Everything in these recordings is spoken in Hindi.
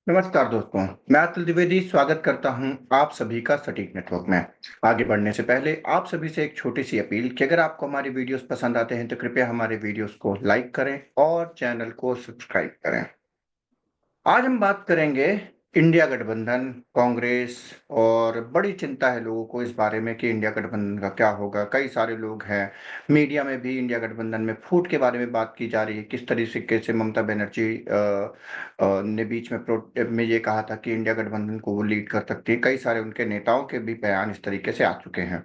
नमस्कार दोस्तों, मैं अतुल द्विवेदी स्वागत करता हूं आप सभी का सटीक नेटवर्क में। आगे बढ़ने से पहले आप सभी से एक छोटी सी अपील कि अगर आपको हमारे वीडियोस पसंद आते हैं तो कृपया हमारे वीडियोस को लाइक करें और चैनल को सब्सक्राइब करें। आज हम बात करेंगे इंडिया गठबंधन, कांग्रेस और बड़ी चिंता है लोगों को इस बारे में कि इंडिया गठबंधन का क्या होगा। कई सारे लोग हैं, मीडिया में भी इंडिया गठबंधन में फूट के बारे में बात की जा रही है। किस तरीके से ममता बनर्जी ने बीच में ये कहा था कि इंडिया गठबंधन को वो लीड कर सकती है। कई सारे उनके नेताओं के भी बयान इस तरीके से आ चुके हैं।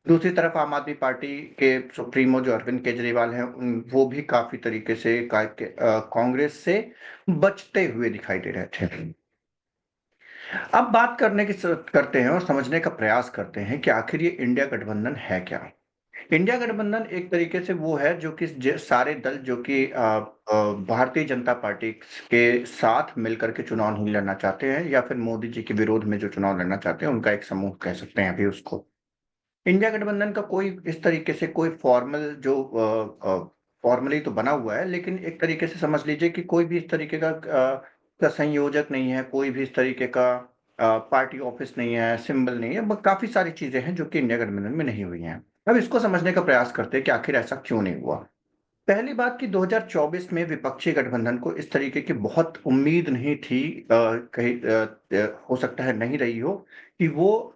दूसरी तरफ आम आदमी पार्टी के सुप्रीमो जो अरविंद केजरीवाल हैं, वो भी काफी तरीके से कांग्रेस से बचते हुए दिखाई दे रहे थे। अब बात करते हैं और समझने का प्रयास करते हैं कि आखिर ये इंडिया गठबंधन है क्या। इंडिया गठबंधन एक तरीके से वो है जो कि सारे दल जो कि भारतीय जनता पार्टी के साथ मिलकर के चुनाव नहीं लड़ना चाहते हैं या फिर मोदी जी के विरोध में जो चुनाव लड़ना चाहते हैं उनका एक समूह कह सकते हैं अभी उसको। इंडिया गठबंधन का कोई इस तरीके से कोई फॉर्मली तो बना हुआ है, लेकिन एक तरीके से समझ लीजिए कि कोई भी इस तरीके का संयोजक नहीं है, कोई भी इस तरीके का पार्टी ऑफिस नहीं है, सिंबल नहीं है। काफी सारी चीजें हैं जो कि इंडिया गठबंधन में नहीं हुई हैं। अब इसको समझने का प्रयास करते हैं कि आखिर ऐसा क्यों नहीं हुआ। पहली बात कि 2024 में विपक्षी गठबंधन को इस तरीके की बहुत उम्मीद नहीं थी, हो सकता है नहीं रही हो कि वो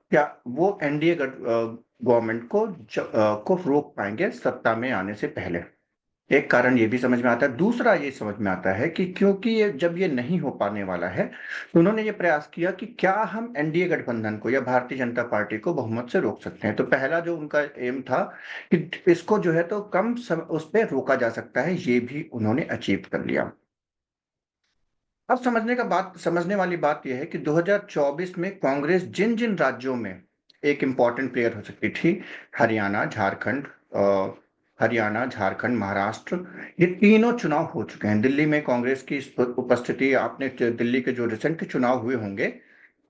एनडीए गवर्नमेंट को रोक पाएंगे सत्ता में आने से पहले। एक कारण ये भी समझ में आता है। दूसरा ये समझ में आता है कि क्योंकि ये नहीं हो पाने वाला है, तो उन्होंने ये प्रयास किया कि क्या हम एनडीए गठबंधन को या भारतीय जनता पार्टी को बहुमत से रोक सकते हैं। तो पहला जो उनका एम था कि इसको जो है तो उस पर रोका जा सकता है, ये भी उन्होंने अचीव कर लिया। अब समझने वाली बात यह है कि 2024 में कांग्रेस जिन जिन राज्यों में एक इंपॉर्टेंट प्लेयर हो सकती थी, हरियाणा, झारखंड, हरियाणा, झारखंड, महाराष्ट्र, ये तीनों चुनाव हो चुके हैं। दिल्ली में कांग्रेस की उपस्थिति, आपने दिल्ली के जो रिसेंट के चुनाव हुए होंगे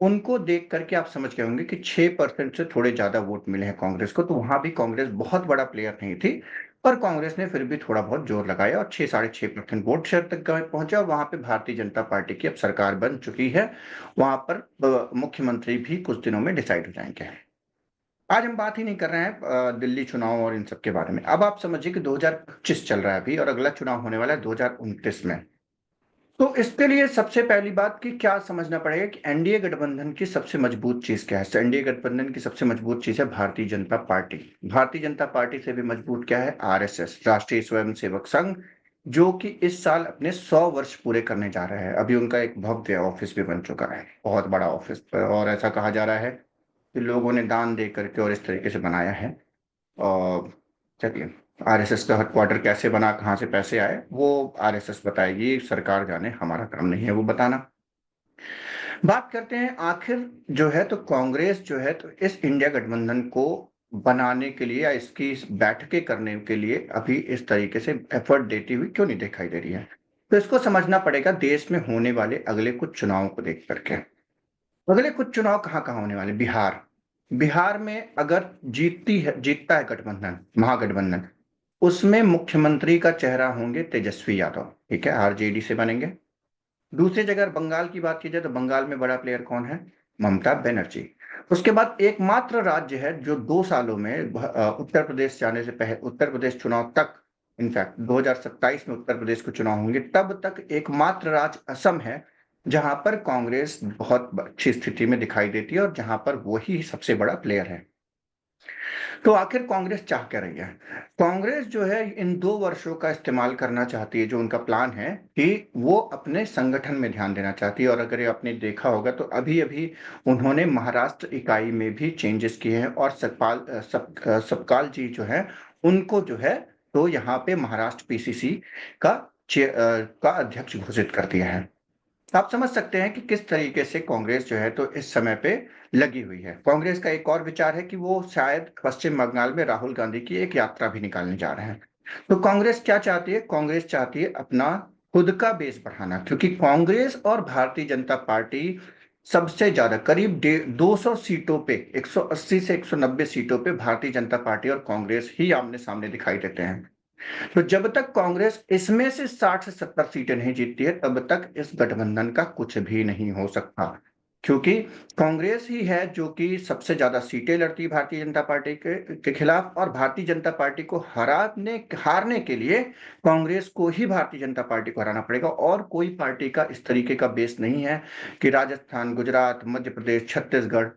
उनको देख करके आप समझ गए होंगे कि 6% से थोड़े ज्यादा वोट मिले हैं कांग्रेस को। तो वहां भी कांग्रेस बहुत बड़ा प्लेयर नहीं थी, पर कांग्रेस ने फिर भी थोड़ा बहुत जोर लगाया और 6-6.5% वोट शेयर तक पहुंचे। और वहां पे भारतीय जनता पार्टी की अब सरकार बन चुकी है। वहां पर मुख्यमंत्री भी कुछ दिनों में डिसाइड हो जाएंगे। आज हम बात ही नहीं कर रहे हैं दिल्ली चुनाव और इन सब के बारे में। अब आप समझिए कि 2025 चल रहा है अभी और अगला चुनाव होने वाला है 2029 में। तो इसके लिए सबसे पहली बात कि क्या समझना पड़ेगा कि एनडीए गठबंधन की सबसे मजबूत चीज क्या है। एनडीए गठबंधन की सबसे मजबूत चीज है भारतीय जनता पार्टी। भारतीय जनता पार्टी से भी मजबूत क्या है, आरएसएस, राष्ट्रीय स्वयंसेवक संघ, जो कि इस साल अपने 100 वर्ष पूरे करने जा रहा है। अभी उनका एक भव्य ऑफिस भी बन चुका है, बहुत बड़ा ऑफिस, और ऐसा कहा जा रहा है कि लोगों ने दान दे करके और इस तरीके से बनाया है। और चलिए, आरएसएस का हेडक्वार्टर कैसे बना, कहाँ से पैसे आए, वो आरएसएस बताएगी, सरकार जाने, हमारा काम नहीं है वो बताना। बात करते हैं आखिर जो है तो कांग्रेस जो है तो इस इंडिया गठबंधन को बनाने के लिए या इसकी बैठकें करने के लिए अभी इस तरीके से एफर्ट देती हुई क्यों नहीं दिखाई दे रही है। तो इसको समझना पड़ेगा देश में होने वाले अगले कुछ चुनावों को देख करके। अगले कुछ चुनाव कहाँ कहाँ होने वाले, बिहार। बिहार में अगर जीतता है गठबंधन, महागठबंधन, उसमें मुख्यमंत्री का चेहरा होंगे तेजस्वी यादव, ठीक है, आरजेडी से बनेंगे। दूसरी जगह बंगाल की बात की जाए तो बंगाल में बड़ा प्लेयर कौन है, ममता बनर्जी। उसके बाद एकमात्र राज्य है जो 2 सालों में उत्तर प्रदेश जाने से पहले, उत्तर प्रदेश चुनाव तक, इनफैक्ट 2027 में उत्तर प्रदेश के चुनाव होंगे तब तक, एकमात्र राज्य असम है जहां पर कांग्रेस बहुत अच्छी स्थिति में दिखाई देती है और जहां पर वही सबसे बड़ा प्लेयर है। तो आखिर कांग्रेस चाह क्या रही है। कांग्रेस जो है इन 2 वर्षों का इस्तेमाल करना चाहती है, जो उनका प्लान है कि वो अपने संगठन में ध्यान देना चाहती है। और अगर ये आपने देखा होगा तो अभी अभी उन्होंने महाराष्ट्र इकाई में भी चेंजेस किए हैं और सतपाल जी जो है उनको जो है तो यहाँ पे महाराष्ट्र पीसीसी का का अध्यक्ष घोषित कर दिया है। आप समझ सकते हैं कि किस तरीके से कांग्रेस जो है तो इस समय पे लगी हुई है। कांग्रेस का एक और विचार है कि वो शायद पश्चिम बंगाल में राहुल गांधी की एक यात्रा भी निकालने जा रहे हैं। तो कांग्रेस क्या चाहती है, कांग्रेस चाहती है अपना खुद का बेस बढ़ाना, क्योंकि कांग्रेस और भारतीय जनता पार्टी सबसे ज्यादा करीब 200 सीटों पे, 180 से 190 सीटों पे भारतीय जनता पार्टी और कांग्रेस ही आमने सामने दिखाई देते हैं। तो जब तक कांग्रेस इसमें से 60 से 70 सीटें नहीं जीतती है, तब तक इस गठबंधन का कुछ भी नहीं हो सकता। क्योंकि कांग्रेस ही है जो कि सबसे ज़्यादा सीटें लड़ती है भारतीय जनता पार्टी के खिलाफ, और भारतीय जनता पार्टी को हारने के लिए कांग्रेस को ही भारतीय जनता पार्टी को हराना पड़ेगा, और कोई पार्टी का इस तरीके का बेस नहीं है कि राजस्थान, गुजरात, मध्य प्रदेश, छत्तीसगढ़,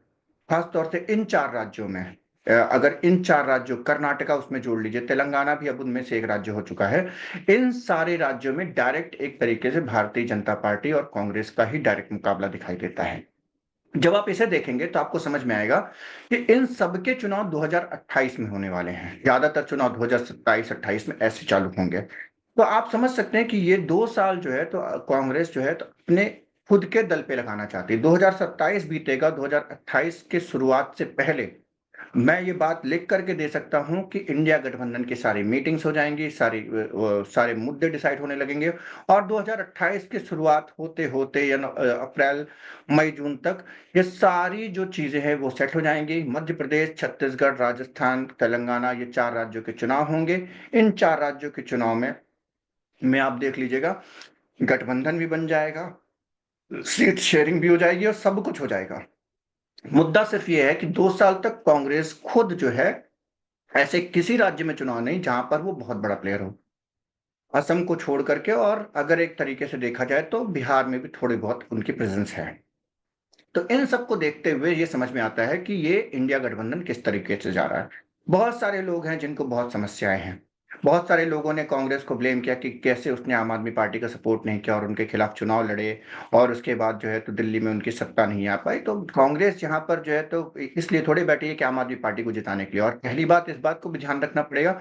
खासतौर से इन 4 राज्यों में, अगर इन 4 राज्यों, कर्नाटका उसमें जोड़ लीजिए, तेलंगाना भी अब उनमें से एक राज्य हो चुका है, इन सारे राज्यों में डायरेक्ट एक तरीके से भारतीय जनता पार्टी और कांग्रेस का ही डायरेक्ट मुकाबला दिखाई देता है। जब आप इसे देखेंगे तो आपको समझ में आएगा कि इन सबके चुनाव 2028 में होने वाले हैं। ज्यादातर चुनाव 2027-28 में ऐसे चालू होंगे। तो आप समझ सकते हैं कि ये 2 साल जो है तो कांग्रेस जो है तो अपने खुद के दल पे लगाना चाहती है। 2027 बीतेगा, 2028 के शुरुआत से पहले मैं ये बात लिख करके दे सकता हूं कि इंडिया गठबंधन की सारी मीटिंग्स हो जाएंगी, सारे मुद्दे डिसाइड होने लगेंगे, और 2028 की शुरुआत होते होते या अप्रैल, मई, जून तक ये सारी जो चीजें हैं वो सेट हो जाएंगी। मध्य प्रदेश, छत्तीसगढ़, राजस्थान, तेलंगाना, ये 4 राज्यों के चुनाव होंगे। इन 4 राज्यों के चुनाव में आप देख लीजिएगा, गठबंधन भी बन जाएगा, सीट शेयरिंग भी हो जाएगी और सब कुछ हो जाएगा। मुद्दा सिर्फ ये है कि 2 साल तक कांग्रेस खुद जो है, ऐसे किसी राज्य में चुनाव नहीं जहां पर वो बहुत बड़ा प्लेयर हो, असम को छोड़ करके, और अगर एक तरीके से देखा जाए तो बिहार में भी थोड़ी बहुत उनकी प्रेजेंस है। तो इन सबको देखते हुए ये समझ में आता है कि ये इंडिया गठबंधन किस तरीके से जा रहा है। बहुत सारे लोग हैं जिनको बहुत समस्याएं हैं। बहुत सारे लोगों ने कांग्रेस को ब्लेम किया कि कैसे उसने आम आदमी पार्टी का सपोर्ट नहीं किया और उनके खिलाफ चुनाव लड़े, और उसके बाद जो है तो दिल्ली में उनकी सत्ता नहीं आ पाई। तो कांग्रेस यहाँ पर जो है तो इसलिए थोड़ी बैठी है कि आम आदमी पार्टी को जिताने के लिए। और पहली बात, इस बात को भी ध्यान रखना पड़ेगा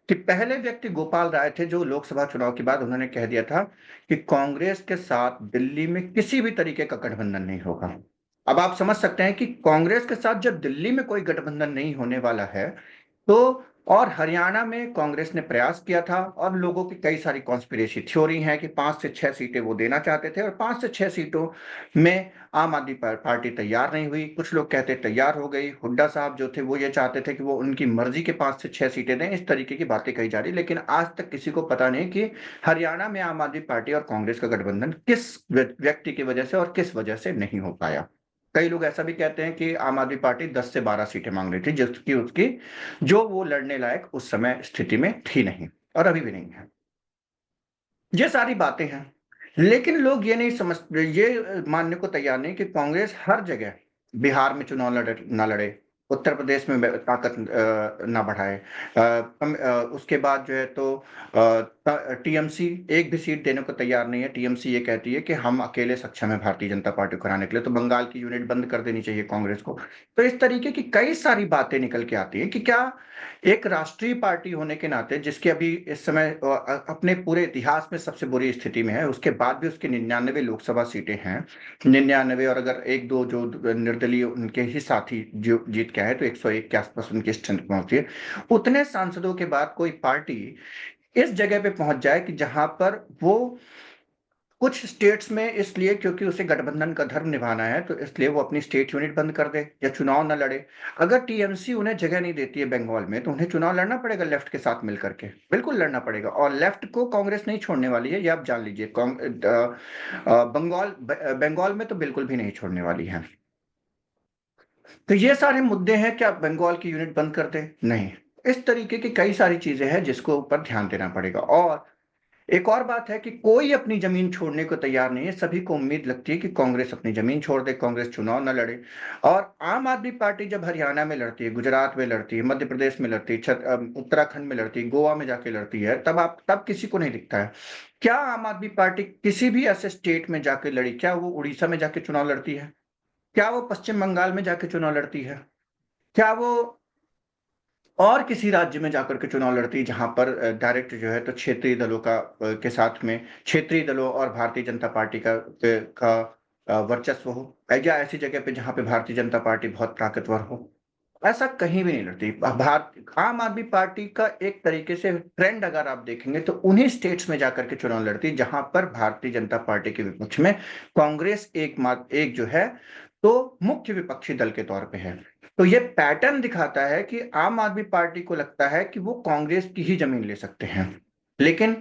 कि पहले व्यक्ति गोपाल राय थे जो लोकसभा चुनाव के बाद उन्होंने कह दिया था कि कांग्रेस के साथ दिल्ली में किसी भी तरीके का गठबंधन नहीं होगा। अब आप समझ सकते हैं कि कांग्रेस के साथ जब दिल्ली में कोई गठबंधन नहीं होने वाला है, तो और हरियाणा में कांग्रेस ने प्रयास किया था, और लोगों की कई सारी कॉन्स्पिरेसी थ्योरी है कि 5 से 6 सीटें वो देना चाहते थे, और 5 से 6 सीटों में आम आदमी पार्टी तैयार नहीं हुई। कुछ लोग कहते तैयार हो गई। हुड्डा साहब जो थे वो ये चाहते थे कि वो उनकी मर्जी के 5 से 6 सीटें दें। इस तरीके की बातें कही जा रही, लेकिन आज तक किसी को पता नहीं कि हरियाणा में आम आदमी पार्टी और कांग्रेस का गठबंधन किस व्यक्ति की वजह से और किस वजह से नहीं हो पाया। कई लोग ऐसा भी कहते हैं कि आम आदमी पार्टी 10 से 12 सीटें मांग रही थी, जिसकी उसकी जो वो लड़ने लायक उस समय स्थिति में थी नहीं, और अभी भी नहीं है। ये सारी बातें हैं, लेकिन लोग ये नहीं समझ, ये मानने को तैयार नहीं कि कांग्रेस हर जगह, बिहार में चुनाव ना लड़े, उत्तर प्रदेश में ताकत ना बढ़ाए, उसके बाद जो है तो टीएमसी एक भी सीट देने को तैयार नहीं है। टीएमसी ये कहती है कि हम अकेले सक्षम है भारतीय जनता पार्टी को हराने के लिए, तो बंगाल की यूनिट बंद कर देनी चाहिए कांग्रेस को। तो इस तरीके की कई सारी बातें निकल के आती हैं कि क्या एक राष्ट्रीय पार्टी होने के नाते, जिसके अभी इस समय अपने पूरे इतिहास में सबसे बुरी स्थिति में है, उसके बाद भी उसके 99 लोकसभा सीटें हैं, 99, और अगर एक दो जो निर्दलीय उनके ही साथी जो जीत के आए तो 101 के आसपास उनकी स्ट्रेंथ पहुंची है, उतने सांसदों के बाद कोई पार्टी इस जगह पे पहुंच जाए कि जहां पर वो कुछ स्टेट्स में, इसलिए क्योंकि उसे गठबंधन का धर्म निभाना है, तो इसलिए वो अपनी स्टेट यूनिट बंद कर दे या चुनाव न लड़े। अगर टीएमसी उन्हें जगह नहीं देती है बंगाल में, तो उन्हें चुनाव लड़ना पड़ेगा लेफ्ट के साथ मिलकर के, बिल्कुल लड़ना पड़ेगा, और लेफ्ट को कांग्रेस नहीं छोड़ने वाली है, ये आप जान लीजिए। बंगाल में तो बिल्कुल भी नहीं छोड़ने वाली है। तो ये सारे मुद्दे हैं, क्या बंगाल की यूनिट बंद कर दे? नहीं। इस तरीके की कई सारी चीजें हैं जिसको ऊपर ध्यान देना पड़ेगा। और एक और बात है कि कोई अपनी जमीन छोड़ने को तैयार नहीं है। सभी को उम्मीद लगती है कि कांग्रेस अपनी जमीन छोड़ दे, कांग्रेस चुनाव न लड़े। और आम आदमी पार्टी जब हरियाणा में लड़ती है, गुजरात में लड़ती है, मध्य प्रदेश में लड़ती है, उत्तराखंड में लड़ती है, गोवा में जाके लड़ती है, तब किसी को नहीं दिखता है। क्या आम आदमी पार्टी किसी भी ऐसे स्टेट में जाके लड़ी? क्या वो उड़ीसा में जाके चुनाव लड़ती है? क्या वो पश्चिम बंगाल में जाके चुनाव लड़ती है? क्या वो और किसी राज्य में जाकर के चुनाव लड़ती है जहां पर डायरेक्ट जो है तो क्षेत्रीय दलों के साथ में क्षेत्रीय दलों और भारतीय जनता पार्टी का वर्चस्व हो, या ऐसी जगह पे जहां पे भारतीय जनता पार्टी बहुत ताकतवर हो? ऐसा कहीं भी नहीं लड़ती। आम आदमी पार्टी का एक तरीके से ट्रेंड अगर आप देखेंगे तो उन्हीं स्टेट्स में जाकर के चुनाव लड़ती है जहां पर भारतीय जनता पार्टी के विपक्ष में कांग्रेस एक जो है तो मुख्य विपक्षी दल के तौर पे है। तो ये पैटर्न दिखाता है कि आम आदमी पार्टी को लगता है कि वो कांग्रेस की ही जमीन ले सकते हैं, लेकिन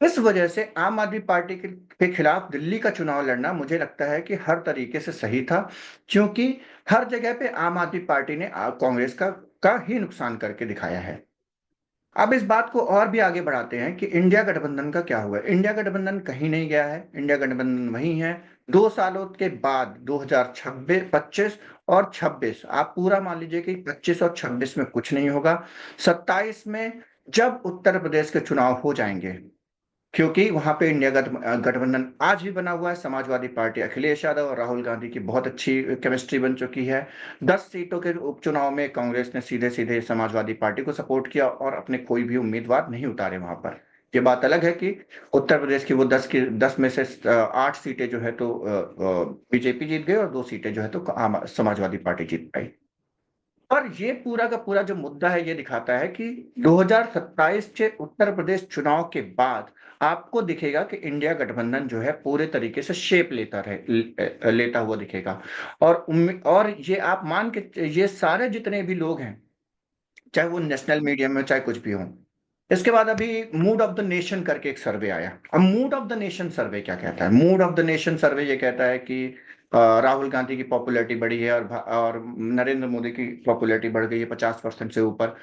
इस वजह से आम आदमी पार्टी के खिलाफ दिल्ली का चुनाव लड़ना मुझे लगता है कि हर तरीके से सही था, क्योंकि हर जगह पे आम आदमी पार्टी ने कांग्रेस का ही नुकसान करके दिखाया है। अब इस बात को और भी आगे बढ़ाते हैं कि इंडिया गठबंधन का क्या हुआ। इंडिया गठबंधन कहीं नहीं गया है, इंडिया गठबंधन वही है। 2 सालों के बाद 2026, 25 और 26, आप पूरा मान लीजिए कि 25 और 26 में कुछ नहीं होगा। 27 में जब उत्तर प्रदेश के चुनाव हो जाएंगे, क्योंकि वहां पे इंडिया गठबंधन आज भी बना हुआ है, समाजवादी पार्टी अखिलेश यादव और राहुल गांधी की बहुत अच्छी केमिस्ट्री बन चुकी है। 10 सीटों के उपचुनाव में कांग्रेस ने सीधे सीधे समाजवादी पार्टी को सपोर्ट किया और अपने कोई भी उम्मीदवार नहीं उतारे वहां पर। ये बात अलग है कि उत्तर प्रदेश की वो 10 में से 8 सीटें जो है तो बीजेपी जीत गई और 2 सीटें जो है तो समाजवादी पार्टी जीत पाई। और ये पूरा का पूरा जो मुद्दा है ये दिखाता है कि 2027 के उत्तर प्रदेश चुनाव के बाद आपको दिखेगा कि इंडिया गठबंधन जो है पूरे तरीके से शेप लेता हुआ दिखेगा। और ये आप मान के, ये सारे जितने भी लोग हैं, चाहे वो नेशनल मीडिया में चाहे कुछ भी हो। इसके बाद अभी मूड ऑफ द नेशन करके एक सर्वे आया। अब मूड ऑफ द नेशन सर्वे क्या कहता है? मूड ऑफ द नेशन सर्वे ये कहता है कि राहुल गांधी की पॉपुलैरिटी बढ़ी है और नरेंद्र मोदी की पॉपुलैरिटी बढ़ गई है 50% से ऊपर।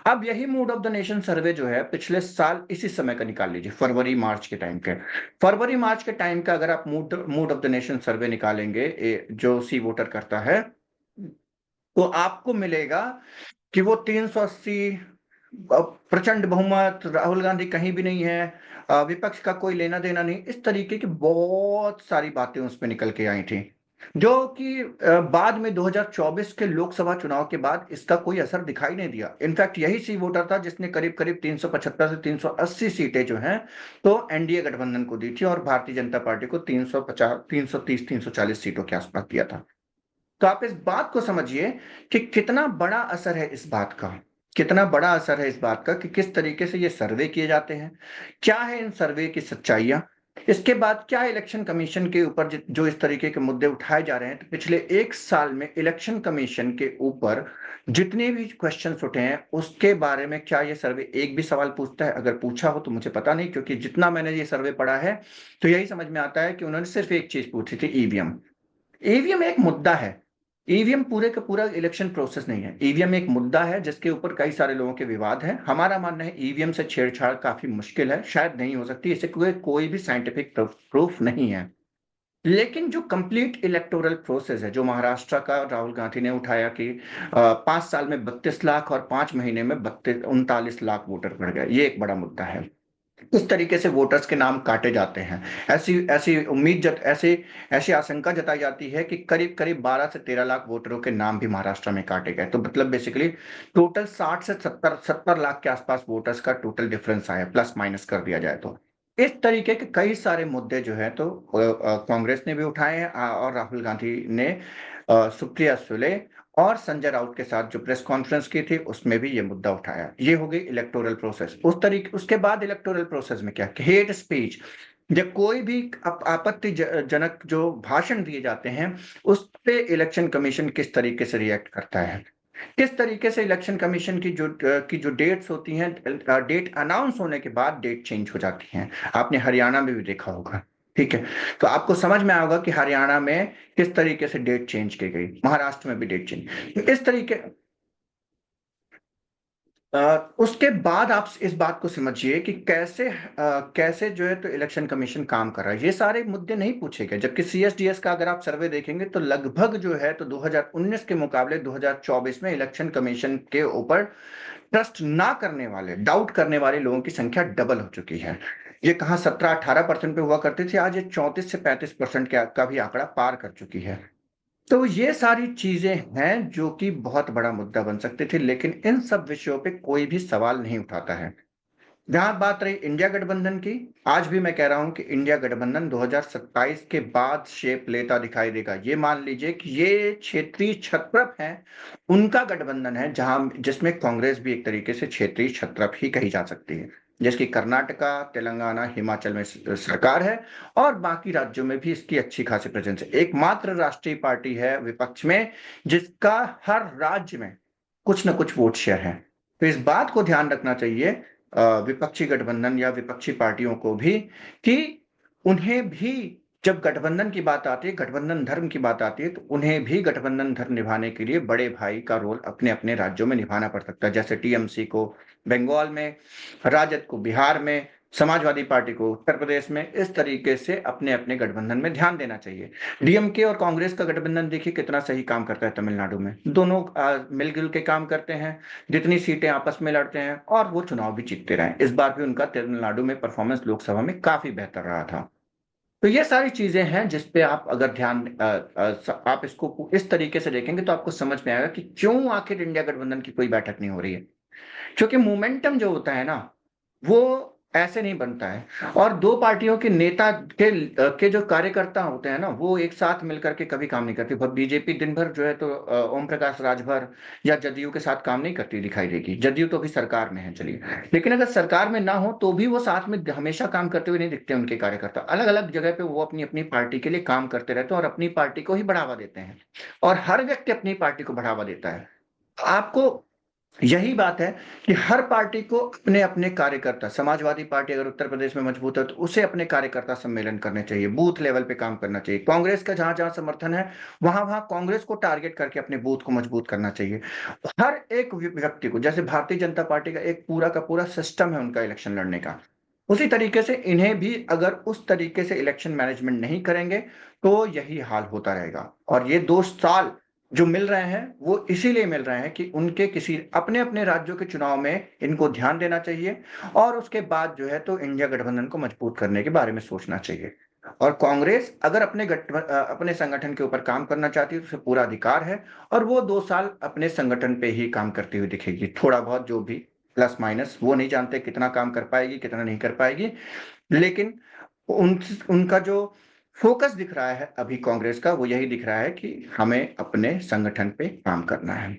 अब यही मूड ऑफ द नेशन सर्वे जो है पिछले साल इसी समय का निकाल लीजिए, फरवरी मार्च के टाइम के। फरवरी मार्च के टाइम का अगर आप मूड ऑफ द नेशन सर्वे निकालेंगे, जो सी वोटर करता है, तो आपको मिलेगा कि वो 380, प्रचंड बहुमत, राहुल गांधी कहीं भी नहीं है, विपक्ष का कोई लेना देना नहीं, इस तरीके की बहुत सारी बातें उसमें निकल के आई थी, जो कि बाद में 2024 के लोकसभा चुनाव के बाद इसका कोई असर दिखाई नहीं दिया। इनफैक्ट यही सी वोटर था जिसने करीब करीब 375 से 380 सीटें जो हैं तो एनडीए गठबंधन को दी थी और भारतीय जनता पार्टी को 350, 330, 340 सीटों के आसपास दिया था। तो आप इस बात को समझिए कि कितना बड़ा असर है इस बात का, कितना बड़ा असर है इस बात का कि किस तरीके से ये सर्वे किए जाते हैं, क्या है इन सर्वे की सच्चाइयां। इसके बाद क्या इलेक्शन कमीशन के ऊपर जो इस तरीके के मुद्दे उठाए जा रहे हैं, तो पिछले 1 साल में इलेक्शन कमीशन के ऊपर जितने भी क्वेश्चंस उठे हैं उसके बारे में क्या ये सर्वे एक भी सवाल पूछता है? अगर पूछा हो तो मुझे पता नहीं, क्योंकि जितना मैंने ये सर्वे पढ़ा है तो यही समझ में आता है कि उन्होंने सिर्फ एक चीज पूछी थी, ईवीएम। ईवीएम एक मुद्दा है। ईवीएम पूरे का पूरा इलेक्शन प्रोसेस नहीं है। ईवीएम एक मुद्दा है जिसके ऊपर कई सारे लोगों के विवाद हैं। हमारा मानना है ईवीएम से छेड़छाड़ काफी मुश्किल है, शायद नहीं हो सकती, इसे कोई भी साइंटिफिक प्रूफ नहीं है। लेकिन जो कंप्लीट इलेक्टोरल प्रोसेस है, जो महाराष्ट्र का राहुल गांधी ने उठाया कि 5 साल में 32 लाख और 5 महीने में 39 लाख वोटर बढ़ गए, ये एक बड़ा मुद्दा है। इस तरीके से वोटर्स के नाम काटे जाते हैं। ऐसी ऐसी उम्मीद जत ऐसे ऐसी आशंका जताई जाती है कि करीब करीब 12 से 13 लाख वोटरों के नाम भी महाराष्ट्र में काटे गए। तो मतलब बेसिकली टोटल 60 से 70 लाख के आसपास वोटर्स का टोटल डिफरेंस आया, प्लस माइनस कर दिया जाए तो। इस तरीके के कई सारे मुद्दे जो है तो कांग्रेस ने भी उठाए हैं, और राहुल गांधी ने सुप्रिया सुले और संजय राउत के साथ जो प्रेस कॉन्फ्रेंस की थी उसमें भी ये मुद्दा उठाया। ये हो गई इलेक्टोरल प्रोसेस। उसके बाद इलेक्टोरल प्रोसेस में क्या, हेट स्पीच, जब कोई भी आपत्तिजनक जो भाषण दिए जाते हैं उस पे इलेक्शन कमीशन किस तरीके से रिएक्ट करता है, किस तरीके से इलेक्शन कमीशन की जो डेट्स होती हैं, डेट अनाउंस होने के बाद डेट चेंज हो जाती हैं। आपने हरियाणा में भी देखा होगा, ठीक है? तो आपको समझ में आएगा कि हरियाणा में किस तरीके से डेट चेंज की गई, महाराष्ट्र में भी डेट चेंज, तो इस तरीके उसके बाद आप इस बात को समझिए कि कैसे जो है तो इलेक्शन कमीशन काम कर रहा है। ये सारे मुद्दे नहीं पूछे गए, जबकि सीएसडीएस का अगर आप सर्वे देखेंगे तो लगभग जो है तो 2019 के मुकाबले 2024 में इलेक्शन कमीशन के ऊपर ट्रस्ट ना करने वाले, डाउट करने वाले लोगों की संख्या डबल हो चुकी है। ये कहाँ 17-18% पे हुआ करती थी, आज ये 34 से 35% का भी आंकड़ा पार कर चुकी है। तो ये सारी चीजें हैं जो कि बहुत बड़ा मुद्दा बन सकते थे, लेकिन इन सब विषयों पे कोई भी सवाल नहीं उठाता है। जहां बात रही इंडिया गठबंधन की, आज भी मैं कह रहा हूं कि इंडिया गठबंधन 2027 के बाद शेप लेता दिखाई देगा। ये मान लीजिए कि ये क्षेत्रीय छत्रप है, उनका गठबंधन है, जिसमें कांग्रेस भी एक तरीके से क्षेत्रीय छत्रप ही कही जा सकती है। जिसकी कर्नाटका, तेलंगाना, हिमाचल में सरकार है और बाकी राज्यों में भी इसकी अच्छी खासी प्रेजेंस है। एकमात्र राष्ट्रीय पार्टी है विपक्ष में जिसका हर राज्य में कुछ न कुछ वोट शेयर है। तो इस बात को ध्यान रखना चाहिए विपक्षी गठबंधन या विपक्षी पार्टियों को भी कि उन्हें भी जब गठबंधन की बात आती है, गठबंधन धर्म की बात आती है, तो उन्हें भी गठबंधन धर्म निभाने के लिए बड़े भाई का रोल अपने-अपने राज्यों में निभाना पड़ सकता है। जैसे टीएमसी को बंगाल में, राजद को बिहार में, समाजवादी पार्टी को उत्तर प्रदेश में, इस तरीके से अपने-अपने गठबंधन में ध्यान देना चाहिए। डीएमके और कांग्रेस का गठबंधन देखिए कितना सही काम करता है तमिलनाडु में। दोनों मिल-जुल के काम करते हैं, जितनी सीटें आपस में लड़ते हैं और वो चुनाव भी जीतते रहे। इस बार भी उनका तमिलनाडु में परफॉर्मेंस लोकसभा में काफ़ी बेहतर रहा था। तो ये सारी चीज़ें हैं जिस पे आप अगर ध्यान आप इसको इस तरीके से देखेंगे तो आपको समझ में आएगा कि क्यों आखिर इंडिया गठबंधन की कोई बैठक नहीं हो रही है। क्योंकि मोमेंटम जो होता है ना, वो ऐसे नहीं बनता है और 2 पार्टियों के नेता के जो कार्यकर्ता होते हैं ना, वो एक साथ मिलकर के कभी काम नहीं करते। ब बीजेपी दिन भर जो है तो ओम प्रकाश राजभर या जदयू के साथ काम नहीं करती दिखाई देगी। जदयू तो अभी सरकार में है चलिए। लेकिन अगर सरकार में ना हो तो भी वो साथ में हमेशा काम करते हुए नहीं दिखते उनके कार्यकर्ता। अलग-अलग जगह पे वो अपनी-अपनी पार्टी के लिए काम करते रहते हैं और अपनी पार्टी को ही बढ़ावा देते हैं। और हर व्यक्ति अपनी पार्टी को बढ़ावा देता है। आपको यही बात है कि हर पार्टी को अपने-अपने कार्यकर्ता समाजवादी पार्टी अगर उत्तर प्रदेश में मजबूत है, तो उसे अपने कार्यकर्ता सम्मेलन करने चाहिए, बूथ लेवल पे काम करना चाहिए। कांग्रेस का जहाँ-जहाँ समर्थन है, वहाँ-वहाँ कांग्रेस को टारगेट करके अपने बूथ को मजबूत करना चाहिए। हर एक व्यक्ति को जैसे भारतीय जनता पार्टी का एक पूरा का पूरा सिस्टम है उनका इलेक्शन लड़ने का। उसी तरीके से इन्हें भी अगर उस तरीके से इलेक्शन मैनेजमेंट नहीं करेंगे, तो यही हाल होता रहेगा और ये 2 साल जो मिल रहे हैं, वो इसीलिए मिल रहे हैं कि उनके किसी अपने-अपने राज्यों के चुनाव में इनको ध्यान देना चाहिए और उसके बाद जो है तो इंडिया गठबंधन को मजबूत करने के बारे में सोचना चाहिए। और कांग्रेस अगर अपने संगठन के ऊपर काम करना चाहती है, तो उसे पूरा अधिकार है और वो 2 साल अपने संगठन पे ही काम करती हुई दिखेगी। थोड़ा बहुत जो भी प्लस माइनस वो नहीं जानते कितना काम कर पाएगी, कितना नहीं कर पाएगी। लेकिन उनका जो फ़ोकस दिख रहा है अभी कांग्रेस का, वो यही दिख रहा है कि हमें अपने संगठन पे काम करना है।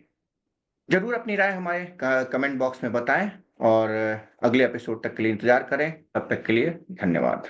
ज़रूर अपनी राय हमारे कमेंट बॉक्स में बताएँ और अगले एपिसोड तक के लिए इंतज़ार करें। तब तक के लिए धन्यवाद।